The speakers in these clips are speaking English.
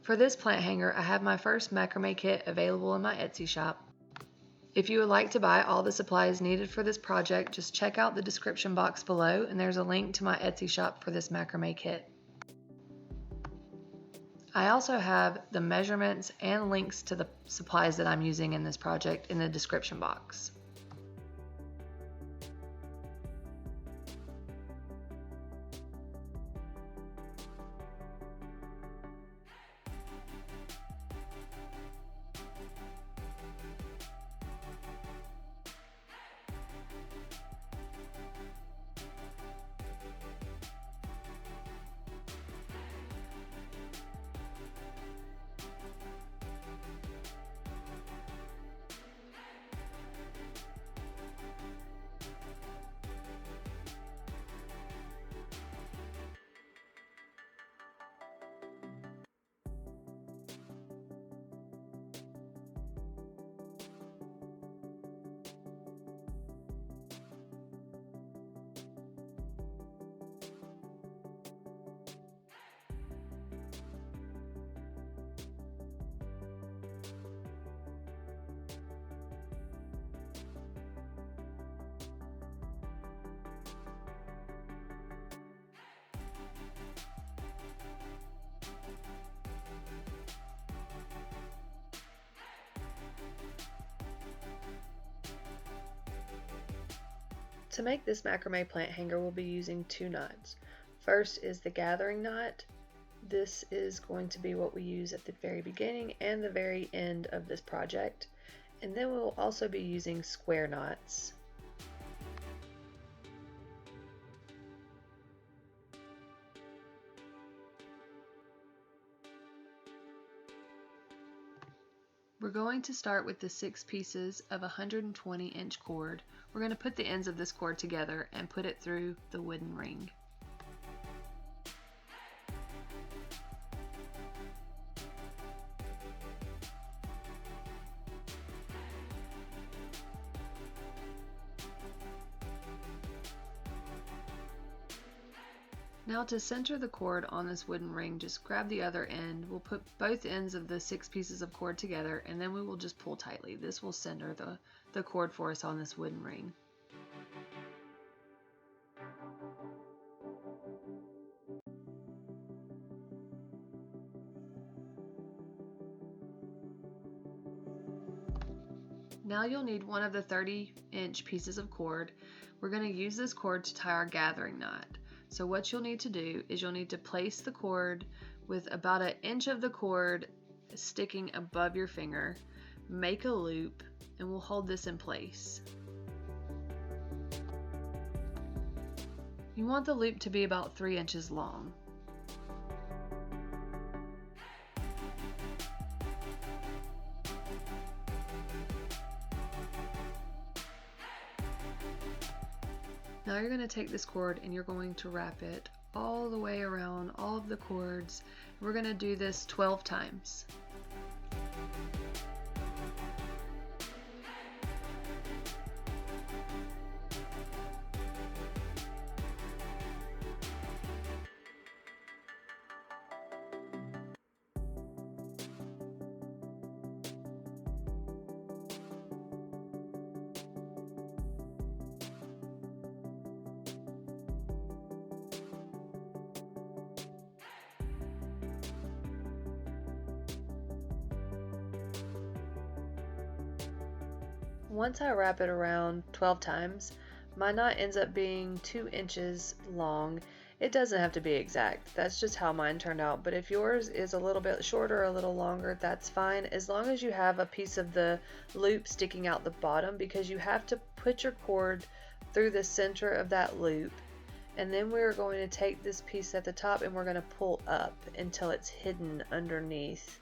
For this plant hanger, I have my first macrame kit available in my Etsy shop. If you would like to buy all the supplies needed for this project, just check out the description box below and there's a link to my Etsy shop for this macrame kit. I also have the measurements and links to the supplies that I'm using in this project in the description box. To make this macrame plant hanger, we'll be using 2 knots. First is the gathering knot. This is going to be what we use at the very beginning and the very end of this project. And then we'll also be using square knots. We're going to start with the 6 pieces of 120-inch cord. We're going to put the ends of this cord together and put it through the wooden ring. Now to center the cord on this wooden ring, just grab the other end. We'll put both ends of the 6 pieces of cord together and then we will just pull tightly. This will center the cord for us on this wooden ring. Now you'll need one of the 30-inch pieces of cord. We're going to use this cord to tie our gathering knot. So what you'll need to do is you'll need to place the cord with about 1 inch of the cord sticking above your finger, make a loop, and we'll hold this in place. You want the loop to be about 3 inches long. Now you're going to take this cord and you're going to wrap it all the way around all of the cords. We're going to do this 12 times. Once I wrap it around 12 times, my knot ends up being 2 inches long. It doesn't have to be exact, that's just how mine turned out, but if yours is a little bit shorter or a little longer, that's fine, as long as you have a piece of the loop sticking out the bottom, because you have to put your cord through the center of that loop, and then we're going to take this piece at the top and we're going to pull up until it's hidden underneath.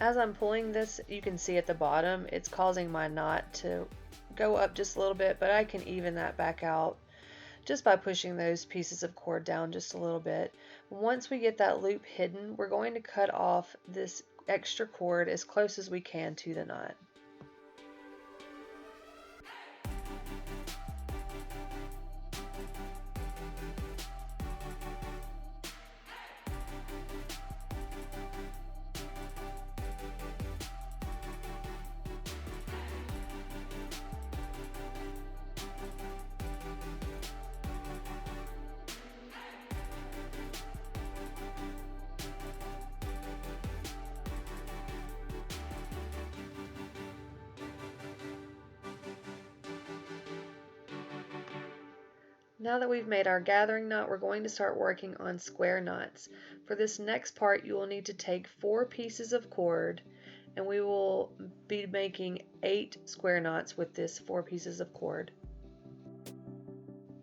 As I'm pulling this, you can see at the bottom, it's causing my knot to go up just a little bit, but I can even that back out just by pushing those pieces of cord down just a little bit. Once we get that loop hidden, we're going to cut off this extra cord as close as we can to the knot. Now that we've made our gathering knot, we're going to start working on square knots. For this next part, you will need to take 4 pieces of cord, and we will be making 8 square knots with this 4 pieces of cord.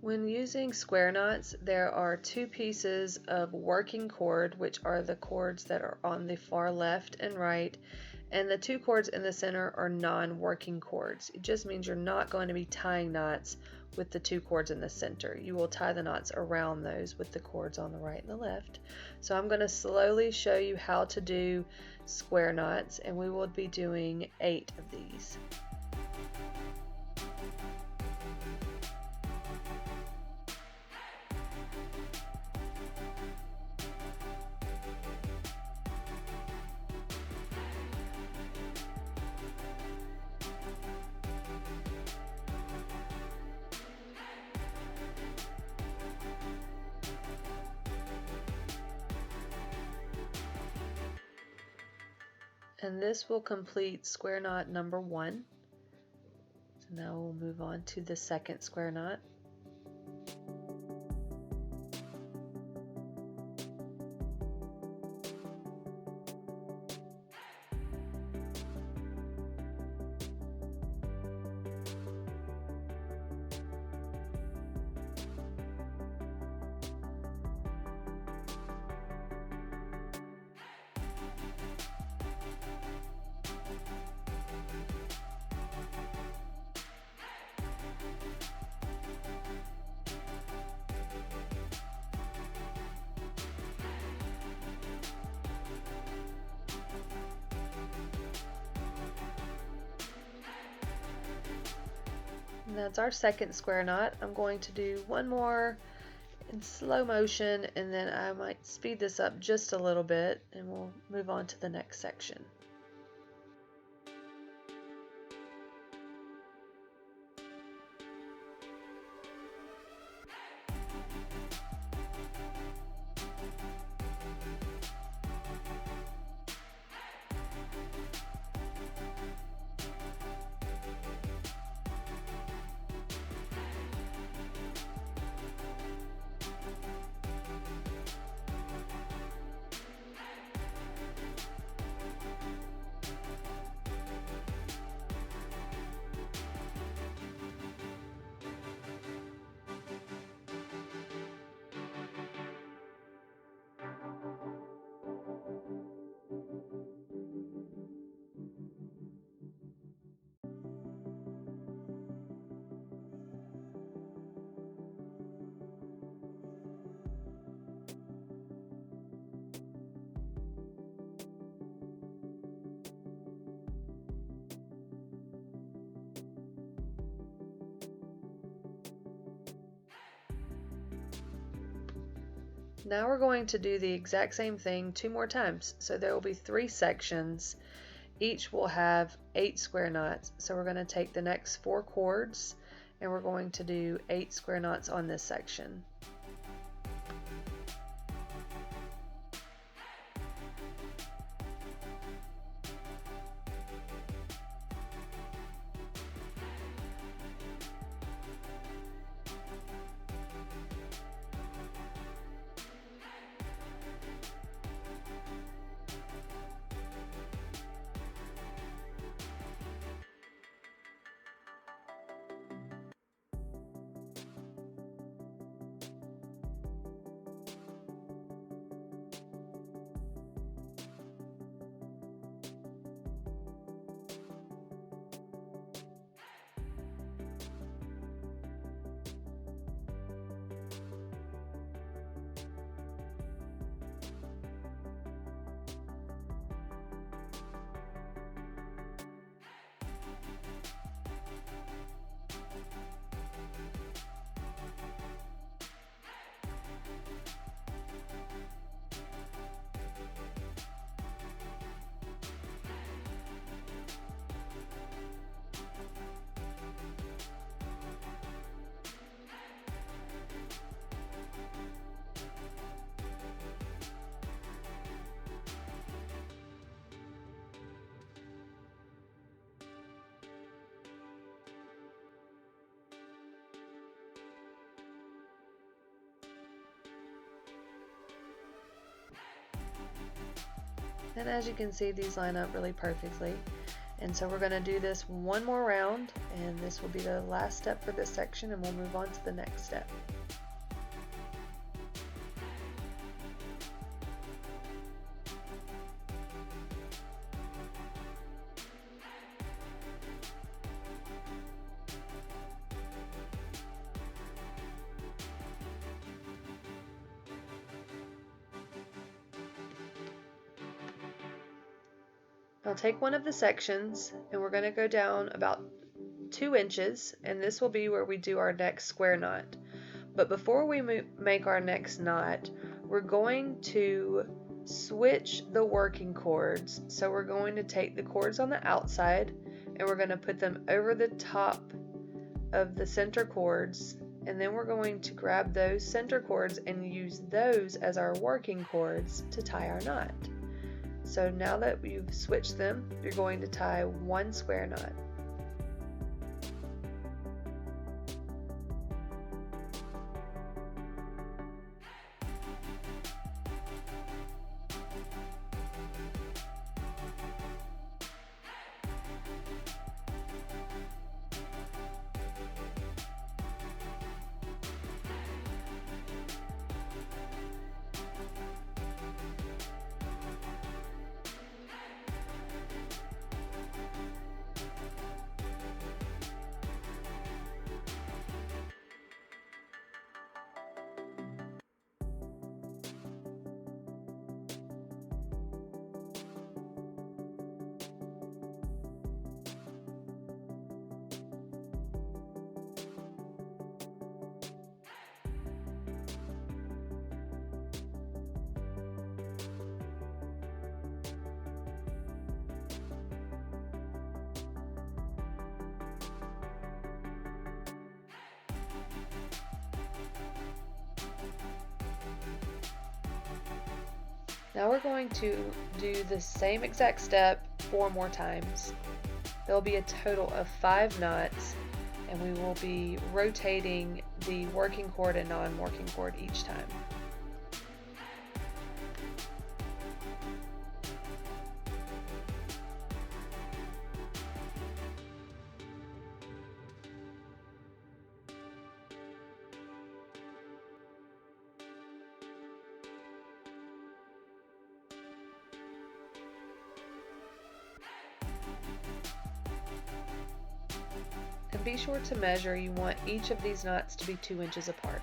When using square knots, there are 2 pieces of working cord, which are the cords that are on the far left and right, and the 2 cords in the center are non-working cords. It just means you're not going to be tying knots with the 2 cords in the center. You will tie the knots around those with the cords on the right and the left. So I'm going to slowly show you how to do square knots, and we will be doing 8 of these. And this will complete square knot number 1. So now we'll move on to the second square knot. And that's our second square knot. I'm going to do one more in slow motion, and then I might speed this up just a little bit, and we'll move on to the next section. Now we're going to do the exact same thing 2 more times. So there will be 3 sections. Each will have 8 square knots. So we're going to take the next 4 cords, and we're going to do 8 square knots on this section. And as you can see, these line up really perfectly. And so we're going to do this one more round, and this will be the last step for this section, and we'll move on to the next step. I'll take one of the sections and we're going to go down about 2 inches, and this will be where we do our next square knot. But before we make our next knot, we're going to switch the working cords. So we're going to take the cords on the outside and we're going to put them over the top of the center cords, and then we're going to grab those center cords and use those as our working cords to tie our knot. So now that you've switched them, you're going to tie one square knot. Now we're going to do the same exact step 4 more times. There'll be a total of 5 knots, and we will be rotating the working cord and non-working cord each time. And be sure to measure. You want each of these knots to be 2 inches apart.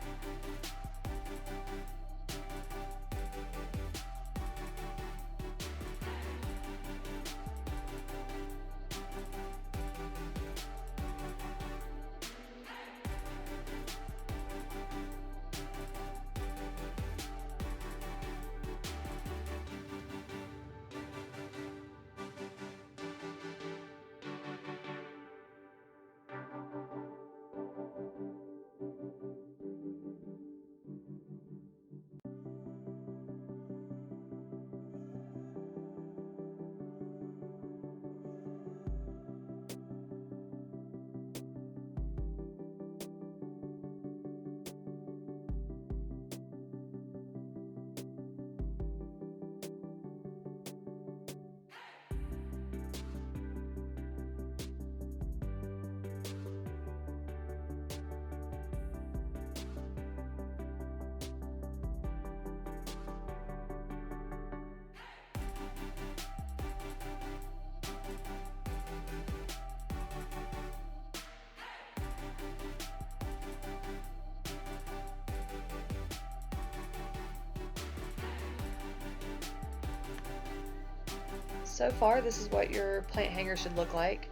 So far, this is what your plant hanger should look like.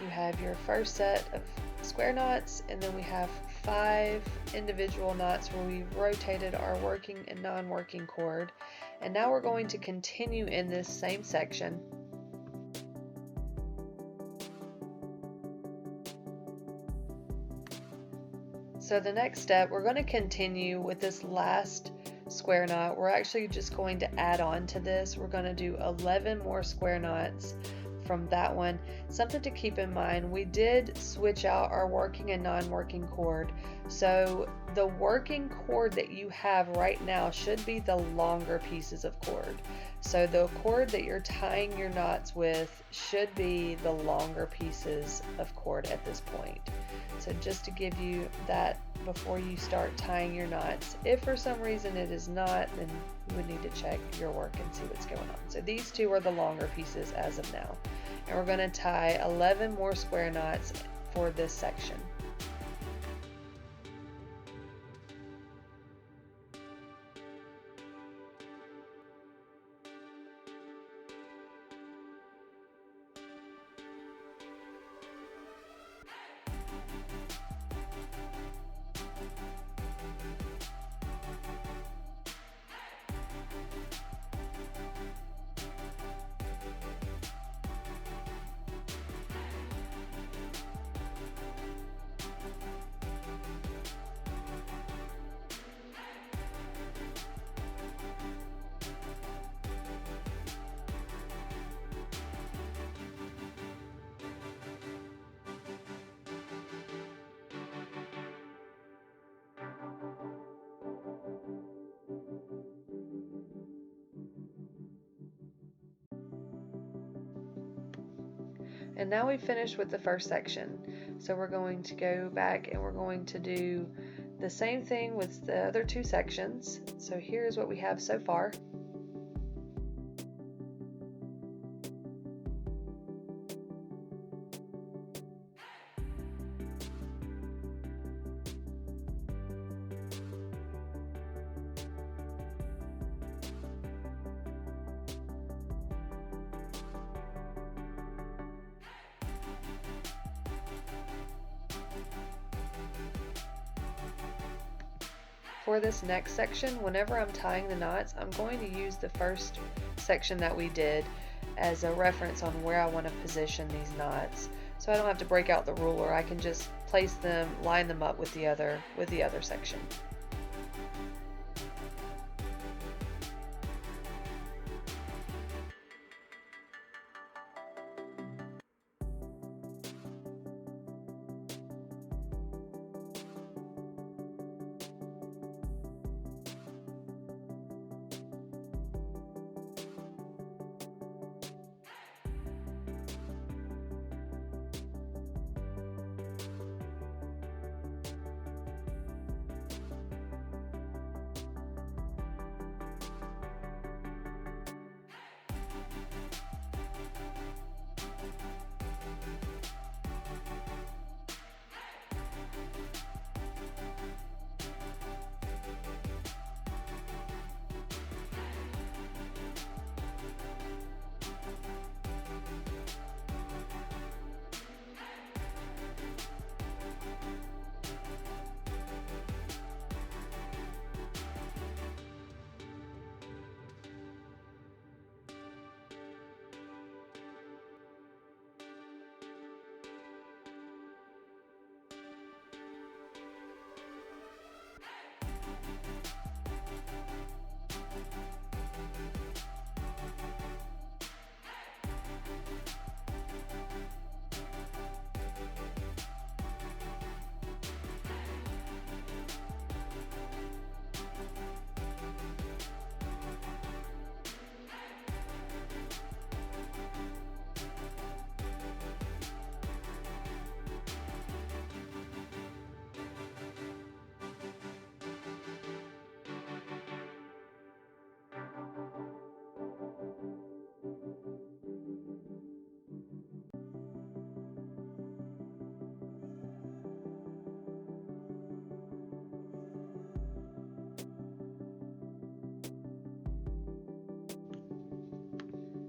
You have your first set of square knots, and then we have 5 individual knots where we've rotated our working and non-working cord. And now we're going to continue in this same section. So the next step, we're going to continue with this last square knot. We're actually just going to add on to this. We're going to do 11 more square knots from that one. Something to keep in mind, we did switch out our working and non-working cord. So the working cord that you have right now should be the longer pieces of cord. So the cord that you're tying your knots with should be the longer pieces of cord at this point. So just to give you that before you start tying your knots. If for some reason it is not, then you would need to check your work and see what's going on. So these two are the longer pieces as of now. And we're going to tie 11 more square knots for this section. And now we've finished with the first section. So we're going to go back and we're going to do the same thing with the other two sections. So here's what we have so far. For this next section, whenever I'm tying the knots, I'm going to use the first section that we did as a reference on where I want to position these knots. So I don't have to break out the ruler, I can just place them, line them up with the other section.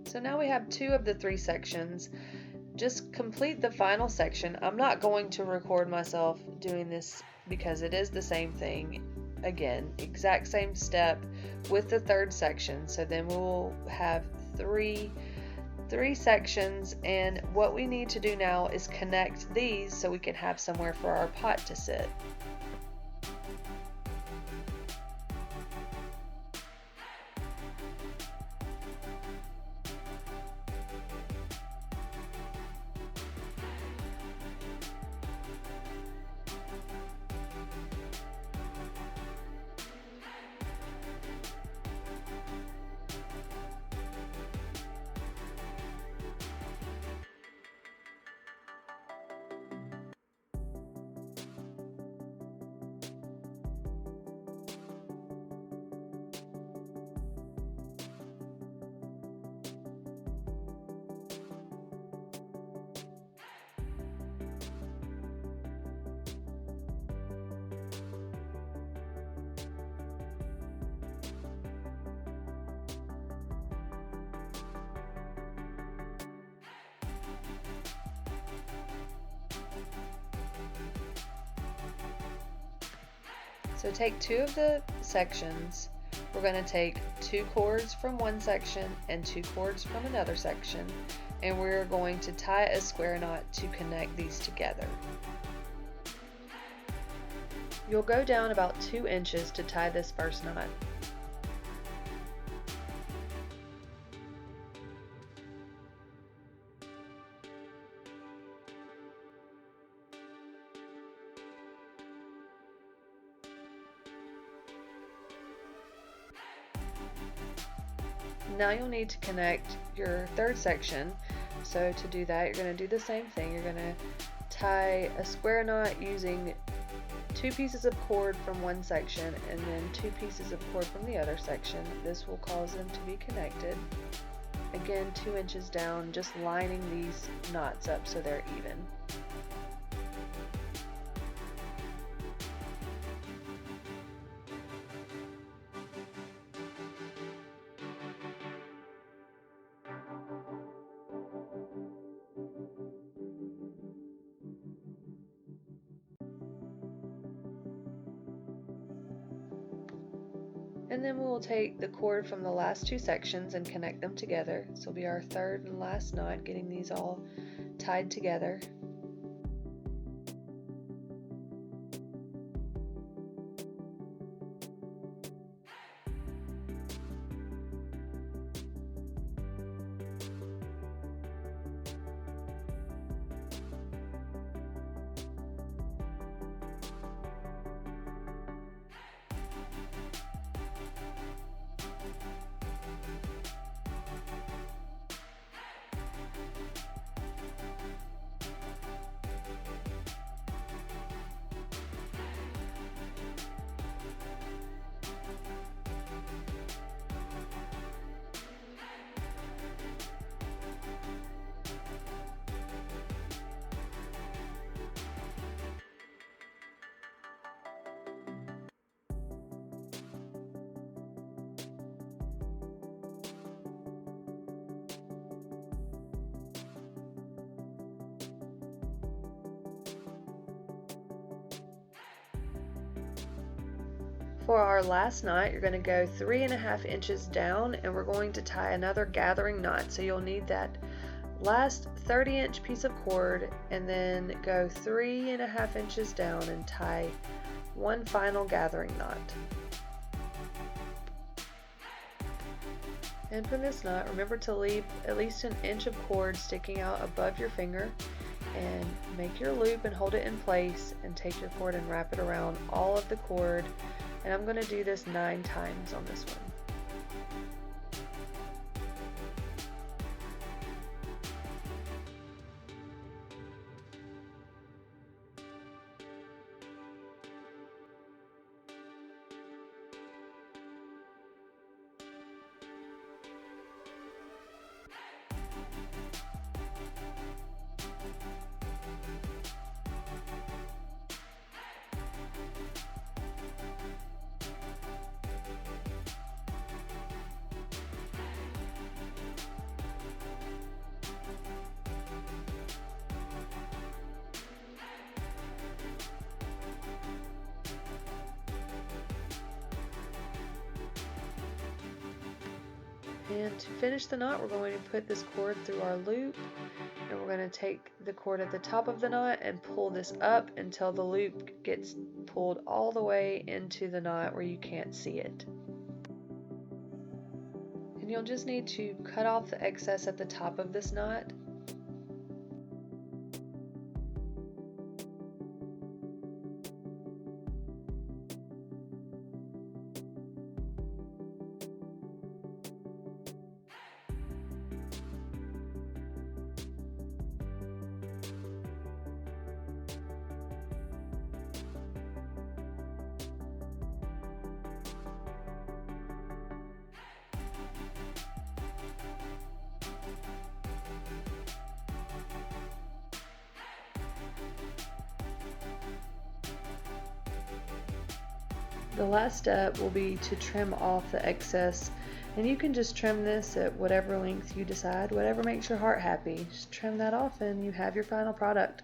So now we have two of the three sections. Just complete the final section. I'm not going to record myself doing this because it is the same thing. Again, exact same step with the third section. So then we'll have three sections, and what we need to do now is connect these so we can have somewhere for our pot to sit. So take two of the sections. We're going to take two cords from one section and two cords from another section, and we're going to tie a square knot to connect these together. You'll go down about 2 inches to tie this first knot. Now you'll need to connect your third section. So to do that, you're going to do the same thing. You're going to tie a square knot using 2 pieces of cord from one section and then 2 pieces of cord from the other section. This will cause them to be connected. Again, 2 inches down, just lining these knots up so they're even. And then we'll take the cord from the last 2 sections and connect them together. This will be our third and last knot, getting these all tied together. For our last knot, you're going to go 3.5 inches down and we're going to tie another gathering knot. So you'll need that last 30-inch piece of cord and then go 3.5 inches down and tie one final gathering knot. And for this knot, remember to leave at least 1 inch of cord sticking out above your finger, and make your loop and hold it in place and take your cord and wrap it around all of the cord. And I'm going to do this 9 times on this one. And to finish the knot, we're going to put this cord through our loop, and we're going to take the cord at the top of the knot and pull this up until the loop gets pulled all the way into the knot where you can't see it. And you'll just need to cut off the excess at the top of this knot. The last step will be to trim off the excess, and you can just trim this at whatever length you decide, whatever makes your heart happy. Just trim that off and you have your final product.